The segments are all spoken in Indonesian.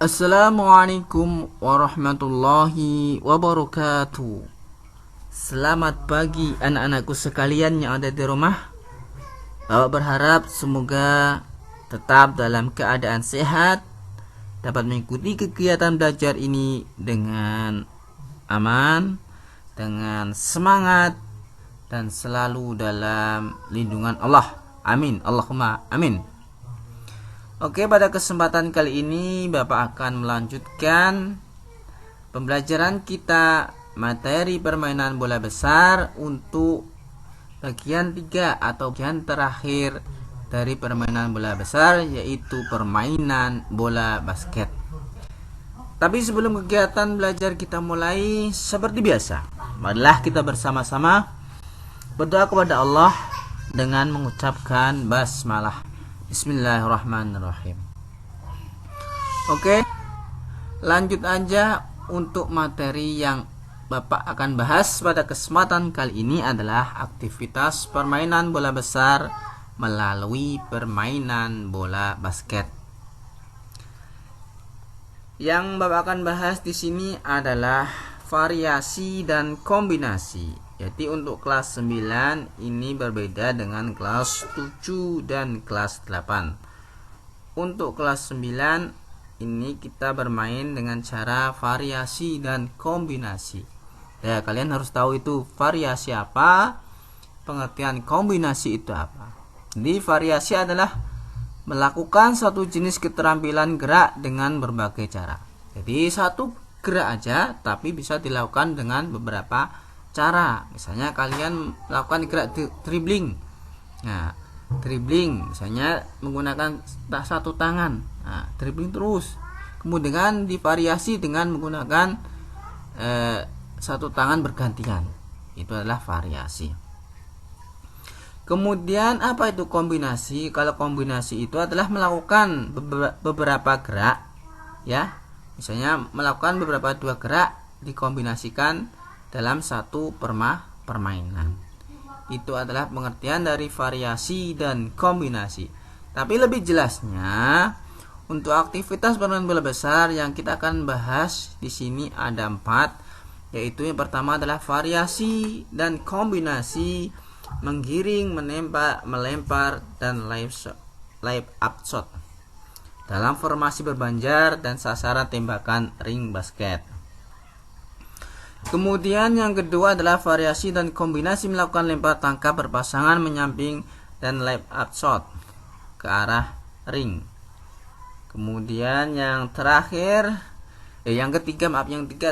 Assalamualaikum warahmatullahi wabarakatuh. Selamat pagi anak-anakku sekalian yang ada di rumah. Bapak berharap semoga tetap dalam keadaan sehat, dapat mengikuti kegiatan belajar ini dengan aman, dengan semangat, dan selalu dalam lindungan Allah. Amin. Allahumma amin. Oke, pada kesempatan kali ini Bapak akan melanjutkan pembelajaran kita materi permainan bola besar untuk bagian 3 atau bagian terakhir dari permainan bola besar, yaitu permainan bola basket. Tapi sebelum kegiatan belajar kita mulai, seperti biasa, marilah kita bersama-sama berdoa kepada Allah dengan mengucapkan basmalah. Bismillahirrahmanirrahim. Oke, lanjut aja untuk materi yang Bapak akan bahas pada kesempatan kali ini adalah aktivitas permainan bola besar melalui permainan bola basket. Yang Bapak akan bahas di sini adalah variasi dan kombinasi. Jadi untuk kelas 9 ini berbeda dengan kelas 7 dan kelas 8. Untuk kelas 9 ini kita bermain dengan cara variasi dan kombinasi. Ya, kalian harus tahu itu variasi apa, pengertian kombinasi itu apa. Jadi variasi adalah melakukan satu jenis keterampilan gerak dengan berbagai cara. Jadi satu gerak aja tapi bisa dilakukan dengan beberapa cara. Misalnya kalian melakukan gerak dribbling. Nah, dribbling misalnya menggunakan satu tangan. Nah, dribbling terus. Kemudian divariasi dengan menggunakan satu tangan bergantian. Itu adalah variasi. Kemudian apa itu kombinasi? Kalau kombinasi itu adalah melakukan beberapa gerak, ya. Misalnya melakukan beberapa dua gerak dikombinasikan dalam satu permainan. Itu adalah pengertian dari variasi dan kombinasi. Tapi lebih jelasnya, untuk aktivitas permainan bola besar yang kita akan bahas di sini ada 4, yaitu yang pertama adalah variasi dan kombinasi, menggiring, menembak, melempar, dan layup up shot dalam formasi berbanjar dan sasaran tembakan ring basket. Kemudian yang kedua adalah variasi dan kombinasi melakukan lempar tangkap berpasangan menyamping dan layup up shot ke arah ring. Kemudian yang ketiga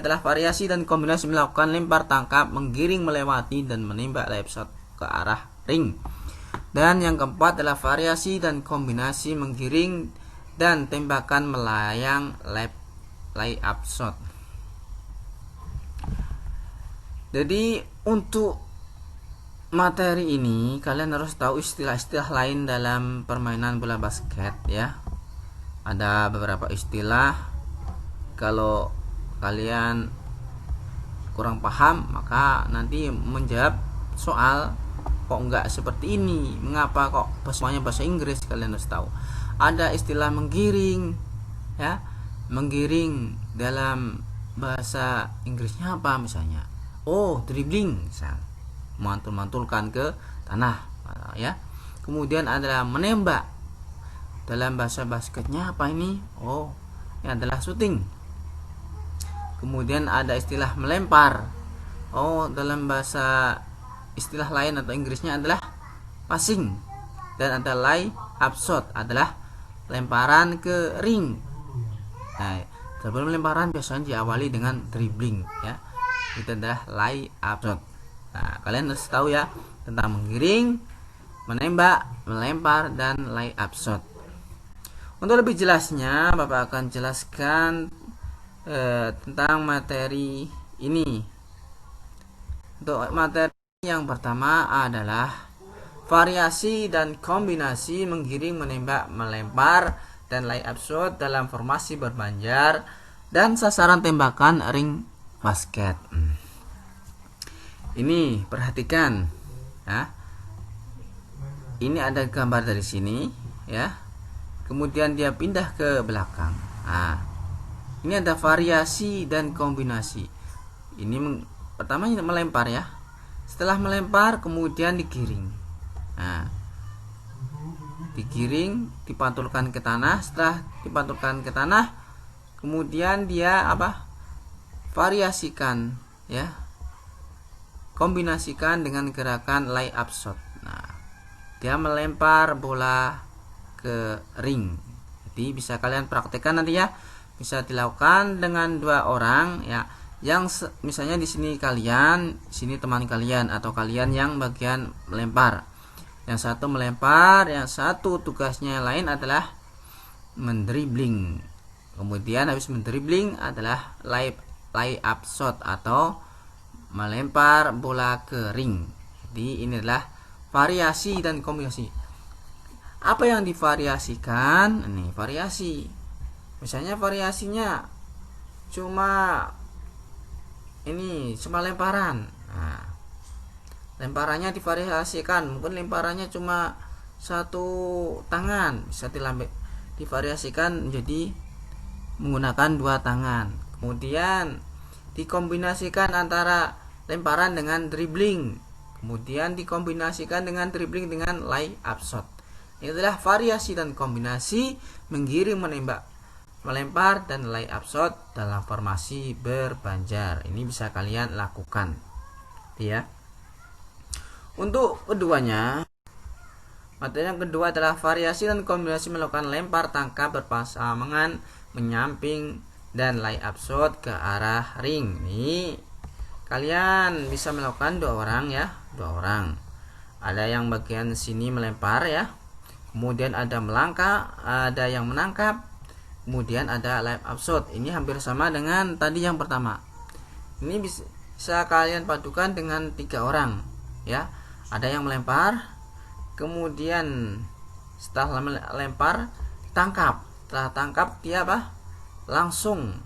adalah variasi dan kombinasi melakukan lempar tangkap, menggiring, melewati, dan menembak layup shot ke arah ring. Dan yang keempat adalah variasi dan kombinasi menggiring dan tembakan melayang layup shot. Jadi untuk materi ini kalian harus tahu istilah-istilah lain dalam permainan bola basket, ya. Ada beberapa istilah. Kalau kalian kurang paham, maka nanti menjawab soal kok enggak seperti ini, mengapa kok semuanya bahasa Inggris, kalian harus tahu. Ada istilah menggiring, ya. Menggiring dalam bahasa Inggrisnya apa misalnya? Dribbling, misal mantul-mantulkan ke tanah, ya. Kemudian adalah menembak. Dalam bahasa basketnya apa ini? Ini adalah shooting. Kemudian ada istilah melempar. Dalam bahasa istilah lain atau Inggrisnya adalah passing. Dan ada lay up shot, adalah lemparan ke ring. Nah, sebelum lemparan biasanya diawali dengan dribbling, ya. Itu adalah lay up shot. Nah, kalian harus tahu ya tentang menggiring, menembak, melempar, dan lay up shot. Untuk lebih jelasnya, Bapak akan jelaskan tentang materi ini. Untuk materi yang pertama adalah variasi dan kombinasi menggiring, menembak, melempar, dan lay up shot dalam formasi berbanjar dan sasaran tembakan ring basket. Ini perhatikan, ya. Ini ada gambar dari sini, ya. Kemudian dia pindah ke belakang. Nah, Ini ada variasi dan kombinasi. Ini pertama melempar ya. Setelah melempar kemudian digiring. Nah, digiring, dipantulkan ke tanah. Setelah dipantulkan ke tanah, kemudian dia variasikan ya. Kombinasikan dengan gerakan lay up shot. Nah, dia melempar bola ke ring. Jadi bisa kalian praktekkan nanti ya. Bisa dilakukan dengan 2 orang ya. Yang misalnya di sini kalian, sini teman kalian atau kalian yang bagian melempar. Yang satu melempar, yang satu tugasnya lain adalah mendribling. Kemudian habis mendribling adalah lay up shot atau melempar bola ke ring. Jadi ini adalah variasi dan kombinasi. Apa yang divariasikan? Ini variasi. Misalnya variasinya cuma lemparan. Nah, lemparannya divariasikan. Mungkin lemparannya cuma 1 tangan, bisa divariasikan menjadi menggunakan 2 tangan. Kemudian dikombinasikan antara lemparan dengan dribbling. Kemudian dikombinasikan dengan dribbling dengan lay up shot. Ini adalah variasi dan kombinasi menggiring, menembak, melempar, dan lay up shot dalam formasi berbanjar. Ini bisa kalian lakukan ya. Untuk keduanya, materi yang kedua adalah variasi dan kombinasi melakukan lempar, tangkap, berpasangan, menyamping, dan lay up shot ke arah ring. Ini kalian bisa melakukan 2 orang ya, 2 orang. Ada yang bagian sini melempar ya, kemudian ada melangkah, ada yang menangkap, kemudian ada lay up shot. Ini hampir sama dengan tadi yang pertama. Ini bisa kalian padukan dengan 3 orang ya. Ada yang melempar, kemudian setelah melempar tangkap. Setelah tangkap dia langsung,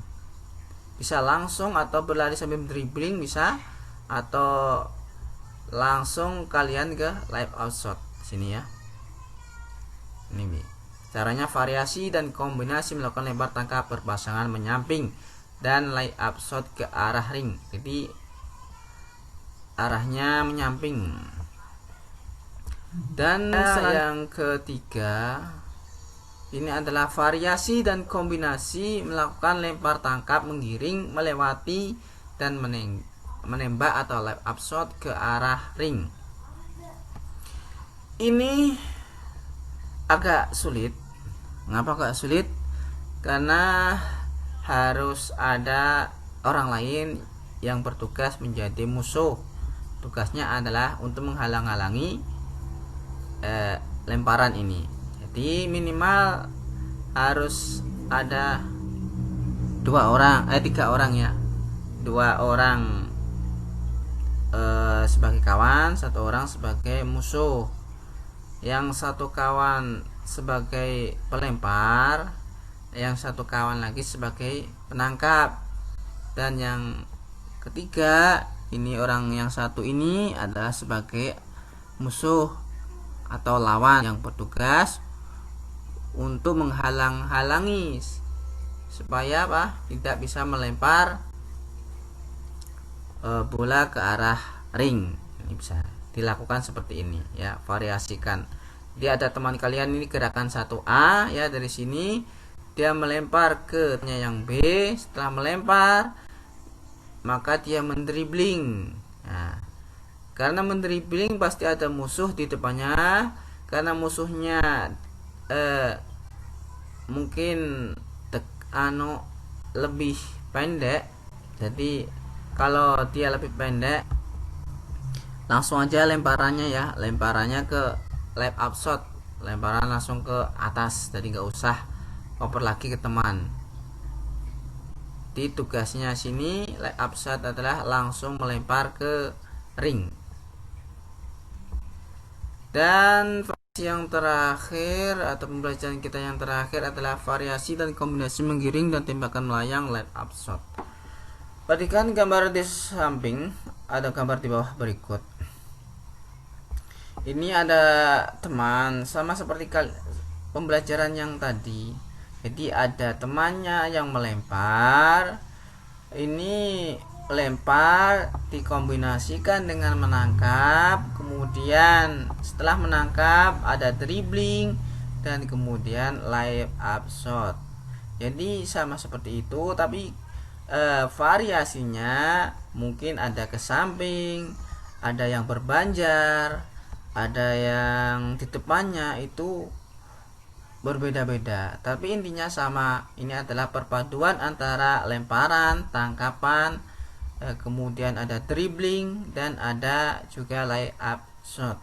bisa langsung atau berlari sambil dribbling bisa, atau langsung kalian ke lay up shot sini ya. Ini caranya variasi dan kombinasi melakukan lempar, tangkap, berpasangan, menyamping, dan lay up shot ke arah ring. Jadi arahnya menyamping. Dan yang ketiga ini adalah variasi dan kombinasi melakukan lempar, tangkap, menggiring, melewati, dan menembak atau lay up shot ke arah ring. Ini agak sulit. Mengapa agak sulit? Karena harus ada orang lain yang bertugas menjadi musuh. Tugasnya adalah untuk menghalang-halangi lemparan ini. Jadi minimal harus ada 3 orang ya. 2 orang sebagai kawan, 1 orang sebagai musuh. Yang 1 kawan sebagai pelempar, yang 1 kawan lagi sebagai penangkap, dan yang ketiga ini orang yang 1 ini adalah sebagai musuh atau lawan yang bertugas untuk menghalang-halangi supaya tidak bisa melempar bola ke arah ring. Ini bisa dilakukan seperti ini ya, variasikan. Dia ada teman kalian ini gerakan 1A ya, dari sini dia melempar ke yang B. Setelah melempar maka dia mendribling. Nah, karena mendribling pasti ada musuh di depannya. Karena musuhnya mungkin lebih pendek, jadi kalau dia lebih pendek langsung aja lemparannya ke lay up shot, lemparan langsung ke atas, jadi nggak usah oper lagi ke teman. Di tugasnya sini lay up shot adalah langsung melempar ke ring. Dan yang terakhir atau pembelajaran kita yang terakhir adalah variasi dan kombinasi menggiring dan tembakan melayang lay up shot. Perhatikan gambar di samping, ada gambar di bawah berikut. Ini ada teman sama seperti pembelajaran yang tadi. Jadi ada temannya yang melempar, ini lempar dikombinasikan dengan menangkap, kemudian setelah menangkap ada dribbling, dan kemudian lay up shot. Jadi sama seperti itu, tapi variasinya mungkin ada ke samping, ada yang berbanjar, ada yang di depannya itu berbeda-beda, tapi intinya sama. Ini adalah perpaduan antara lemparan, tangkapan, kemudian ada dribbling, dan ada juga lay up shot.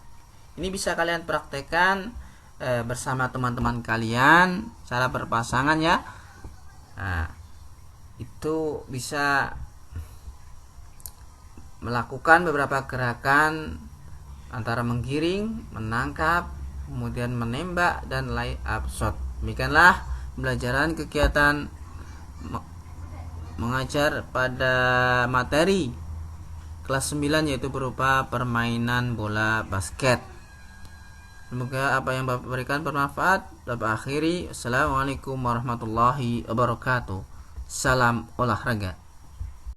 Ini bisa kalian praktekkan bersama teman-teman kalian cara berpasangan ya. Nah, itu bisa melakukan beberapa gerakan antara menggiring, menangkap, kemudian menembak, dan lay up shot. Demikianlah pembelajaran kegiatan mengajar pada materi kelas 9, yaitu berupa permainan bola basket. Semoga apa yang Bapak berikan bermanfaat. Bapak akhiri. Assalamualaikum warahmatullahi wabarakatuh. Salam olahraga.